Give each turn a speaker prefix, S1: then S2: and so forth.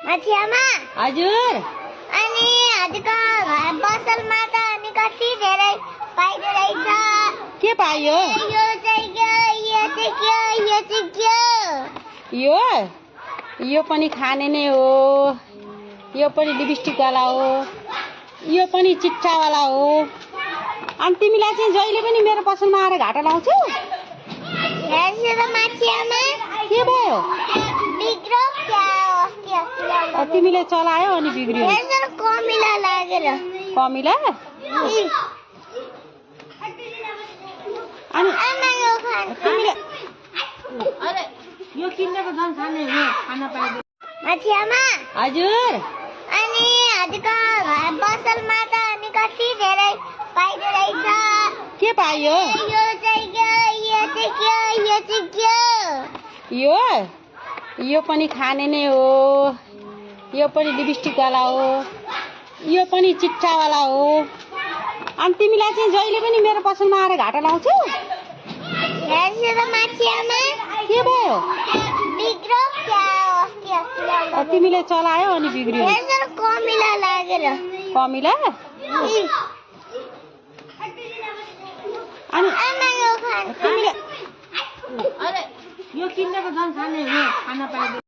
S1: माछियामा
S2: हजुर
S1: अनि हजुरको घर पसलमा त अनि कति धेरै पाइदो रहेछ।
S2: के पाइयो?
S1: यो चाहिँ के?
S2: यो पनि खाने नै हो। यो पनि लिपस्टिक वाला हो। यो पनि चिट्ठा वाला हो। अनि तिमीलाई चाहिँ जहिले पनि मेरो पसलमा आएर घाटा लाउँछौ?
S1: हेर्छु त माछियामा
S2: के भयो?
S1: बिग्रो क्या अस्ति
S2: तिमीले चलायो अनि बिग्रियो।
S1: हेर्छु त कमिला लागेर।
S2: कमिला? अनि
S1: आमा यो खान
S2: तिमीले यो किनेको झन् खाने हो, खान पाइदैन।
S1: माछियामा
S2: हजुर
S1: अनि हजुरको घर पसलमा त अनि कति धेरै पाइदो रहेछ।
S2: के पाइयो?
S1: यो चाहिँ के?
S2: यो पनि खाने नै हो। यो पनि लिपस्टिक वाला हो। यो पनि चिट्ठा वाला हो। अनि तिमीलाई चाहिँ जहिले पनि मेरो पसलमा आएर घाटा लाउँछौ?
S1: हेर्छु त माछियामा
S2: के भयो?
S1: बिग्रो क्या अस्ति
S2: तिमीले चलायो अनि बिग्रियो।
S1: हेर्छु त कमिला लागेर।
S2: कमिला? अनि
S1: आमा यो खान
S2: तिमीले यो किनेको झन् खाने हो, खान पाइदैन।